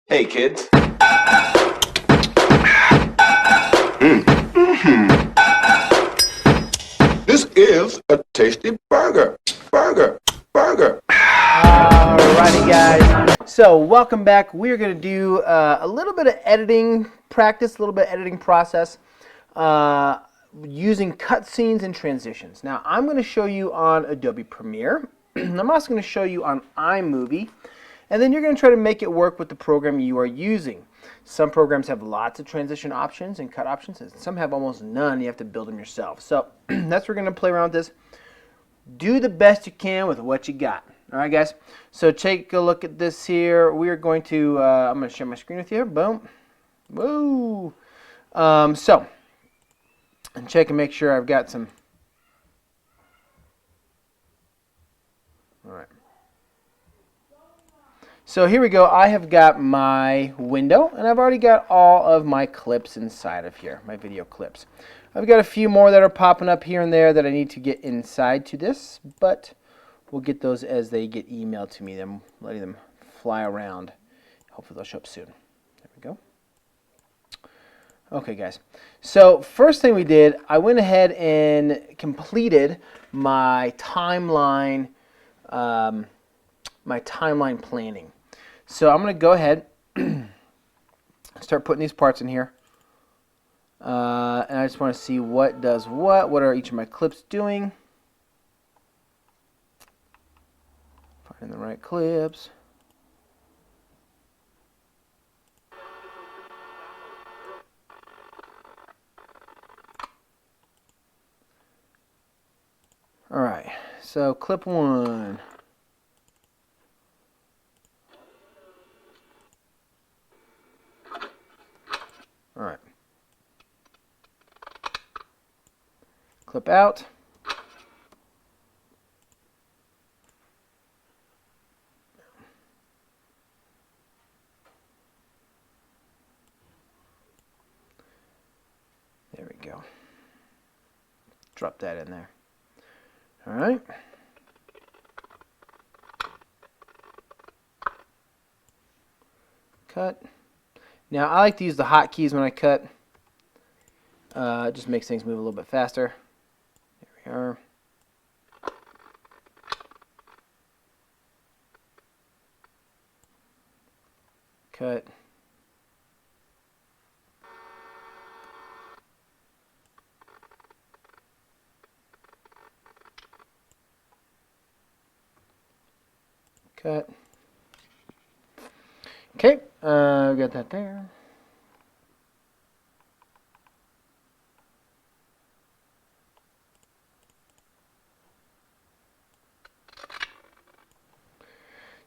Hey, kids. This is a tasty burger. Burger. Alrighty, guys. So welcome back. We're going to do a little bit of editing practice, a little bit of editing process using cutscenes and transitions. Now, I'm going to show you on Adobe Premiere. I'm also going to show you on iMovie. And then you're going to try to make it work with the program you are using. Some programs have lots of transition options and cut options, and some have almost none. You have to build them yourself. So that's where we're going to play around with this. Do the best you can with what you got. All right, guys. So take a look at this here. We are going to, I'm going to share my screen with you. Boom. Woo. So, and check and make sure I've got some. All right. So here we go. I have got my window, and I've already got all of my clips inside of here, my video clips. I've got a few more that are popping up here and there that I need to get inside to this, but we'll get those as they get emailed to me. I'm letting them fly around. Hopefully they'll show up soon. There we go. Okay, guys. So first thing we did, I went ahead and completed my timeline, planning. So I'm going to go ahead and start putting these parts in here. And I just want to see what does what are each of my clips doing. Finding the right clips. All right, so clip 1. All right. Clip out. There we go. Drop that in there. All right. Cut. Now I like to use the hotkeys when I cut. It just makes things move a little bit faster. There we are. Cut. Cut. Okay, we got that there.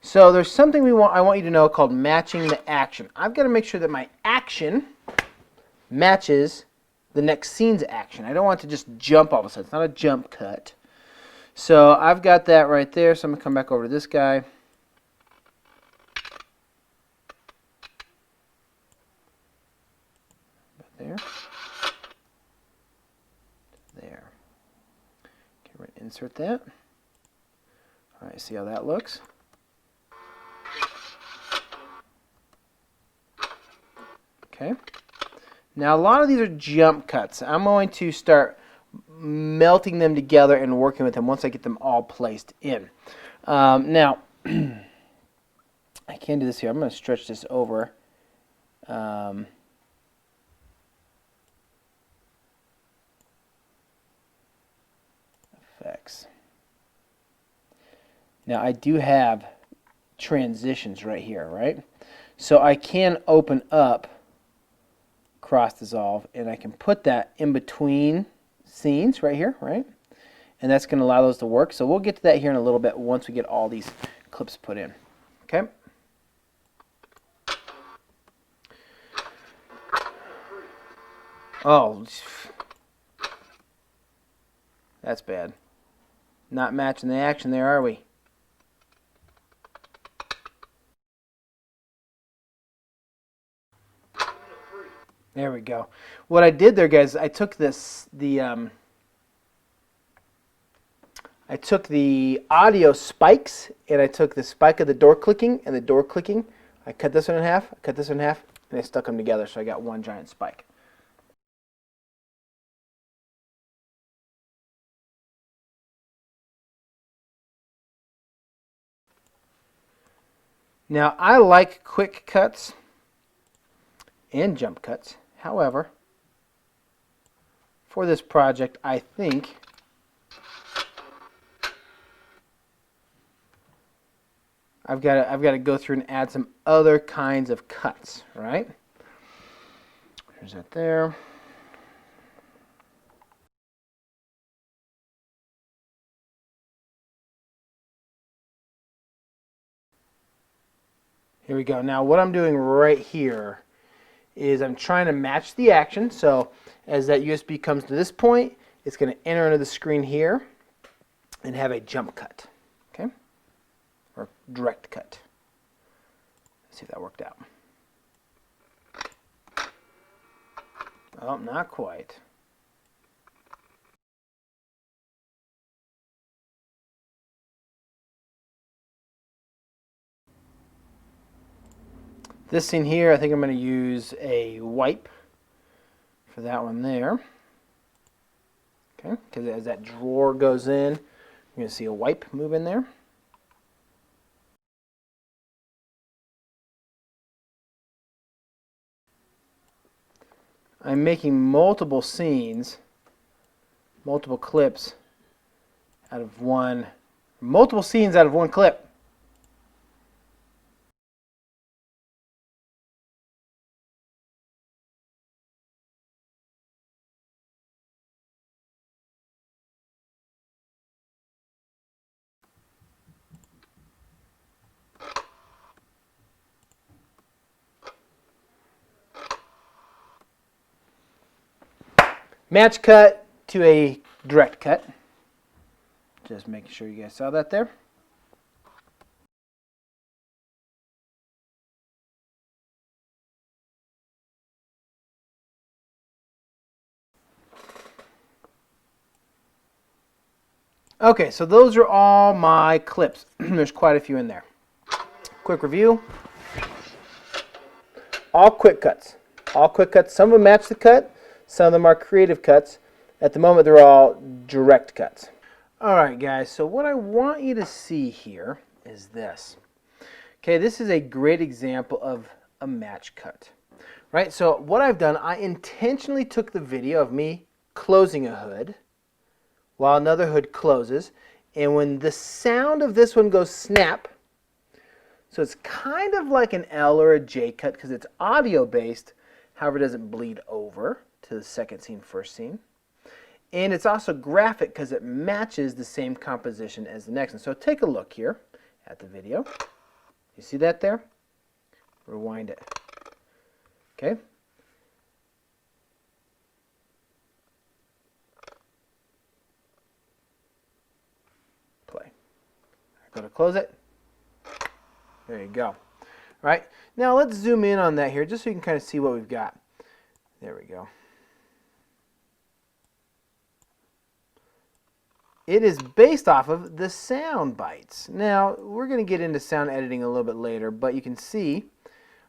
So there's something I want you to know called matching the action. I've got to make sure that my action matches the next scene's action. I don't want it to just jump all of a sudden. It's not a jump cut. So I've got that right there. So I'm going to come back over to this guy. There. There. Okay, we're going to insert that. All right, see how that looks? Okay. Now a lot of these are jump cuts. I'm going to start melting them together and working with them once I get them all placed in. Now, I can do this here. I'm going to stretch this over. Effects. Now I do have transitions right here, right? So I can open up cross dissolve, and I can put that in between scenes right here, right? And that's going to allow those to work. So we'll get to that here in a little bit once we get all these clips put in. Okay? Oh, that's bad. Not matching the action there, are we? There we go. What I did there, guys, I took the audio spikes, and I took the spike of the door clicking and the door clicking. I cut this one in half, I cut this one in half, and I stuck them together, so I got one giant spike. Now, I like quick cuts and jump cuts. However, for this project, I think I've got to go through and add some other kinds of cuts, right? There's that there. Here we go. Now what I'm doing right here is I'm trying to match the action. So as that USB comes to this point, it's going to enter into the screen here and have a jump cut, okay? Or direct cut. Let's see if that worked out. Oh, not quite. This scene here, I think I'm going to use a wipe for that one there. Okay, because as that drawer goes in, you're going to see a wipe move in there. I'm making multiple scenes, multiple clips out of one, multiple scenes out of one clip. Match cut to a direct cut. Just making sure you guys saw that there. Okay, so those are all my clips. There's quite a few in there. Quick review. All quick cuts. All quick cuts. Some of them match the cut. Some of them are creative cuts. At the moment, they're all direct cuts. All right, guys, so what I want you to see here is this. Okay, this is a great example of a match cut. Right, so what I've done, I intentionally took the video of me closing a hood while another hood closes, and when the sound of this one goes snap, so it's kind of like an L or a J cut because it's audio based, however it doesn't bleed over to the second scene, first scene. And it's also graphic because it matches the same composition as the next one. So take a look here at the video. You see that there? Rewind it. Okay. Play. I go to close it. There you go. All right. Now let's zoom in on that here just so you can kind of see what we've got. There we go. It is based off of the sound bites. Now, we're going to get into sound editing a little bit later, but you can see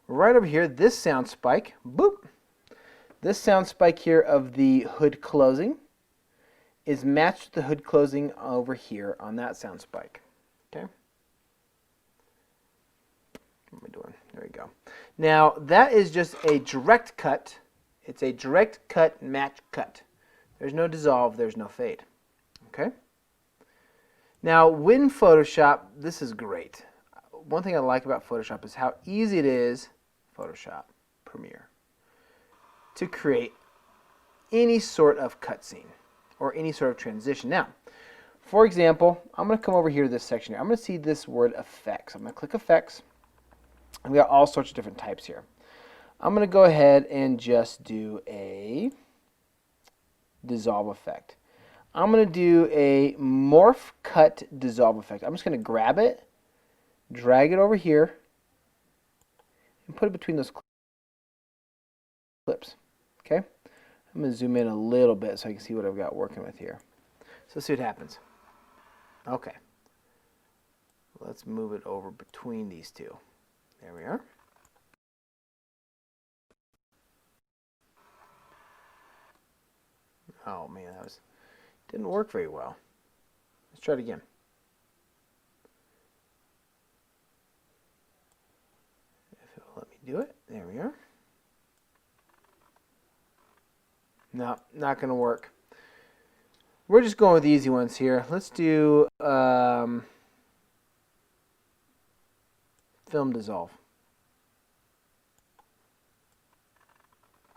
right over here, this sound spike, boop, this sound spike here of the hood closing is matched to the hood closing over here on that sound spike. Okay? What am I doing? There we go. Now, that is just a direct cut. It's a direct cut, match cut. There's no dissolve, there's no fade. Okay? Now, when Photoshop, this is great. One thing I like about Photoshop is how easy it is, Photoshop, Premiere, to create any sort of cutscene or any sort of transition. Now, for example, I'm going to come over here to this section here. I'm going to see this word effects. I'm going to click effects. And we got all sorts of different types here. I'm going to go ahead and just do a dissolve effect. I'm going to do a morph cut dissolve effect. I'm just going to grab it, drag it over here, and put it between those clips. Okay? I'm going to zoom in a little bit so I can see what I've got working with here. So let's see what happens. Okay. Let's move it over between these two. There we are. Oh man, didn't work very well. Let's try it again. If it will let me do it. There we are. No, not going to work. We're just going with the easy ones here. Let's do film dissolve.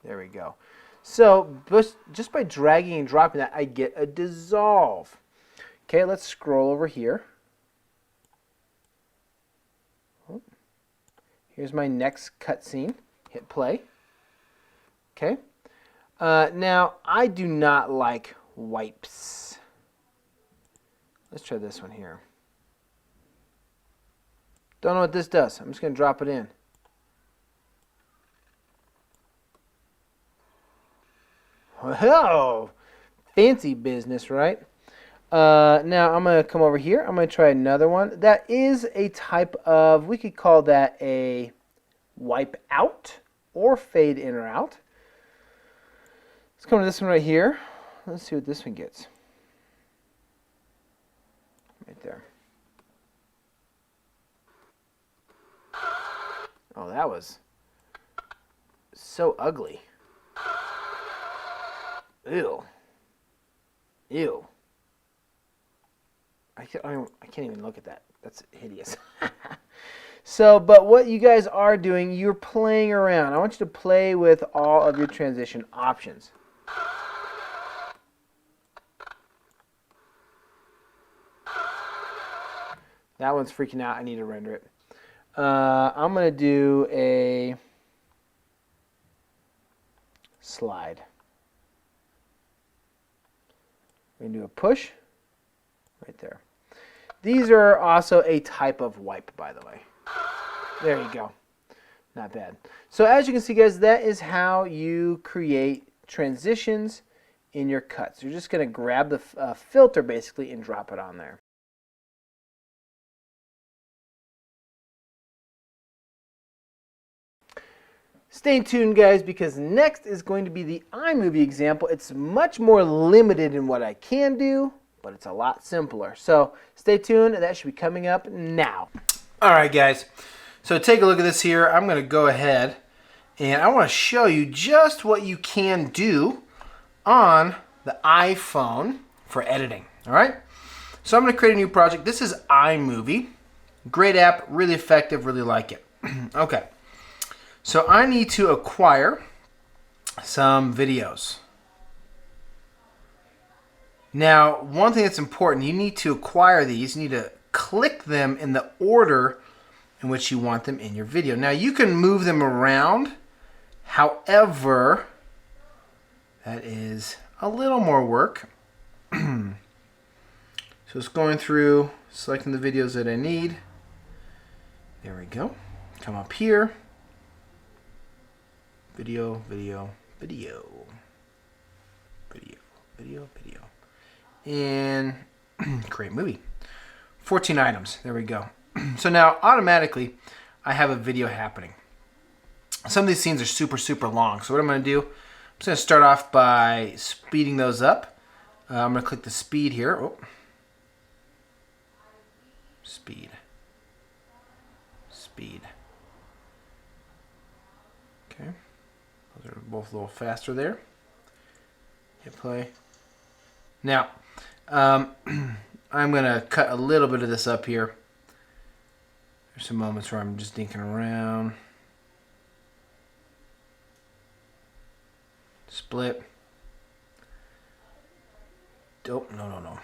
There we go. So just by dragging and dropping that, I get a dissolve. Okay, let's scroll over here. Here's my next cutscene. Hit play. Okay. Now, I do not like wipes. Let's try this one here. Don't know what this does. I'm just going to drop it in. Oh, fancy business, right? Now, I'm going to come over here. I'm going to try another one. That is a type of, we could call that a wipe out or fade in or out. Let's come to this one right here. Let's see what this one gets. Right there. Oh, that was so ugly. Ew. Ew. I can't even look at that. That's hideous. So, but what you guys are doing, you're playing around. I want you to play with all of your transition options. That one's freaking out. I need to render it. I'm going to do a slide. We're going to do a push right there. These are also a type of wipe, by the way. There you go. Not bad. So as you can see, guys, that is how you create transitions in your cuts. You're just going to grab the filter, basically, and drop it on there. Stay tuned, guys, because next is going to be the iMovie example. It's much more limited in what I can do, but it's a lot simpler. So stay tuned. That should be coming up now. All right, guys. So take a look at this here. I'm going to go ahead and I want to show you just what you can do on the iPhone for editing. All right. So I'm going to create a new project. This is iMovie. Great app, really effective, really like it. Okay. So I need to acquire some videos. Now, one thing that's important, you need to acquire these. You need to click them in the order in which you want them in your video. Now, you can move them around. However, that is a little more work. So it's going through, selecting the videos that I need. There we go. Come up here. Video, video, video. Video, video, video. And create movie. 14 items. There we go. So now automatically I have a video happening. Some of these scenes are super, super long. So what I'm going to do, I'm just going to start off by speeding those up. I'm going to click the speed here. Oh. Speed. Speed. Okay. Those are both a little faster there. Hit play. Now, I'm going to cut a little bit of this up here. There's some moments where I'm just dinking around. Split. Oh, no.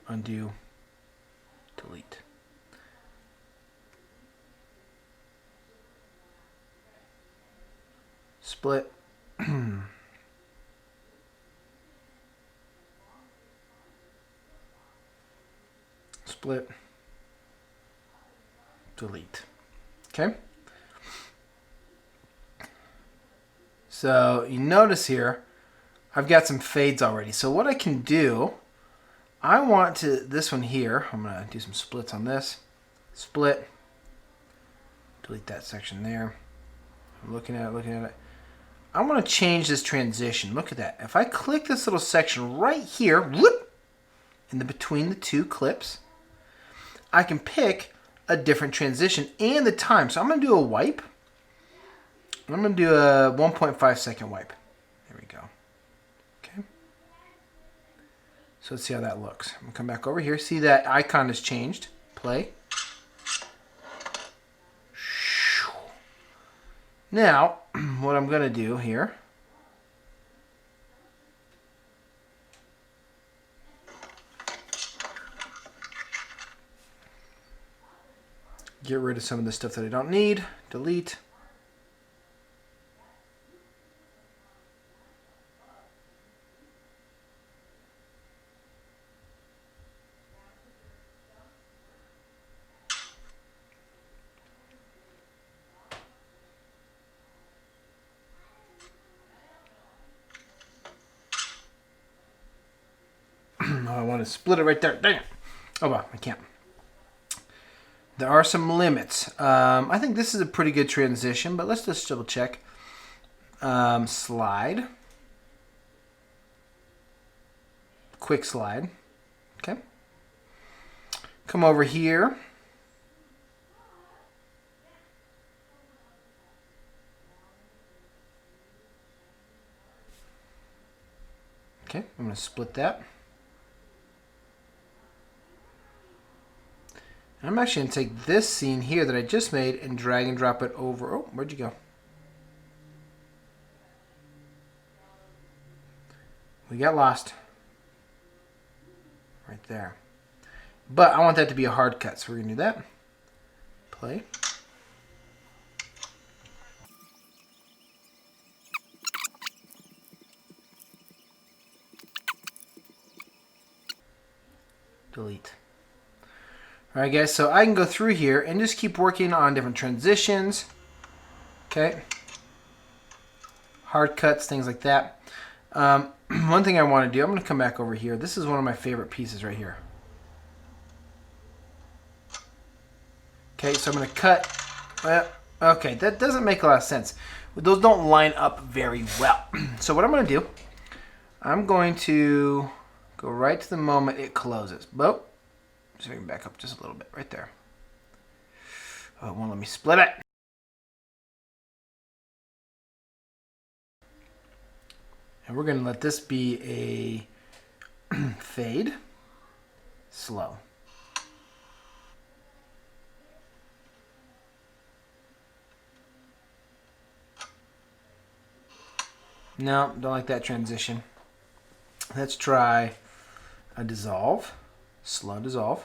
Undo. Delete. Split. Split. Delete. Okay. So you notice here, I've got some fades already. So what I can do, I want to, this one here, I'm going to do some splits on this. Split. Delete that section there. I'm looking at it. I want to change this transition. Look at that. If I click this little section right here, whoop, in the between the two clips, I can pick a different transition and the time. So I'm going to do a wipe. I'm going to do a 1.5 second wipe. There we go. Okay. So let's see how that looks. I'm going to come back over here. See that icon has changed. Play. Now, what I'm going to do here, get rid of some of the stuff that I don't need, delete. I want to split it right there. Dang it. Oh, well, I can't. There are some limits. I think this is a pretty good transition, but let's just double check. Slide. Quick slide. Okay. Come over here. Okay, I'm going to split that. I'm actually going to take this scene here that I just made and drag and drop it over. Oh, where'd you go? We got lost. Right there. But I want that to be a hard cut, so we're going to do that. Play. Delete. Alright guys, so I can go through here and just keep working on different transitions. Okay. Hard cuts, things like that. One thing I want to do, I'm going to come back over here. This is one of my favorite pieces right here. Okay, so I'm going to cut. Okay, that doesn't make a lot of sense. Those don't line up very well. So what I'm going to do, I'm going to go right to the moment it closes. Boop. Just bring it back up just a little bit, right there. Oh, it won't let me split it. And we're going to let this be a fade, slow. No, don't like that transition. Let's try a dissolve. Slow dissolve.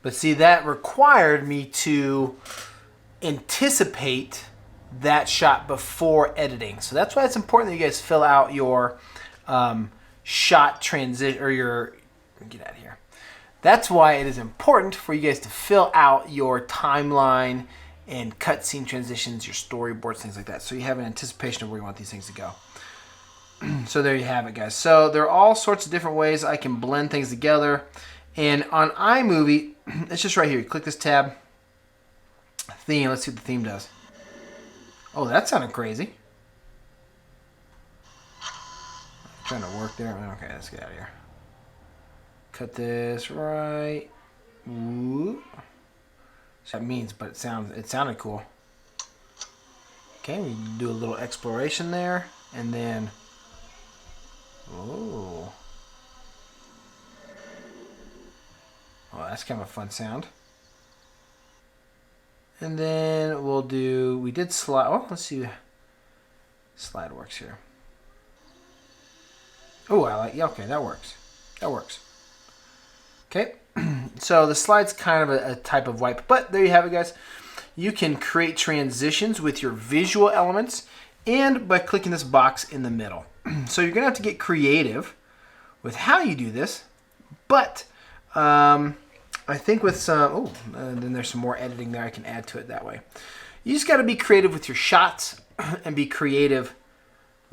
But see, that required me to anticipate that shot before editing. So that's why it's important that you guys fill out your shot transition, or your, get out of here. That's why it is important for you guys to fill out your timeline and cutscene transitions, your storyboards, things like that. So you have an anticipation of where you want these things to go. So there you have it, guys. So there are all sorts of different ways I can blend things together. And on iMovie, it's just right here. You click this tab, theme. Let's see what the theme does. Oh, that sounded crazy. I'm trying to work there. Okay, let's get out of here. Cut this right. Ooh. So that means, but it sounded cool. Okay, we do a little exploration there, and then, oh, that's kind of a fun sound. And then we'll do, we did slide. Oh, let's see, slide works here. Oh, I like. Yeah, okay, that works. That works. Okay. So the slide's kind of a type of wipe, but there you have it, guys. You can create transitions with your visual elements and by clicking this box in the middle. So you're going to have to get creative with how you do this, but I think with some, then there's some more editing there I can add to it that way. You just got to be creative with your shots and be creative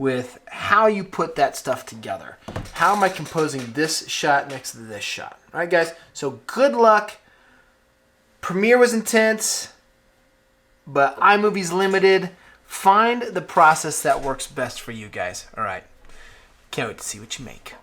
with how you put that stuff together. How am I composing this shot next to this shot? All right, guys, so good luck. Premiere was intense, but iMovie's limited. Find the process that works best for you guys. All right, can't wait to see what you make.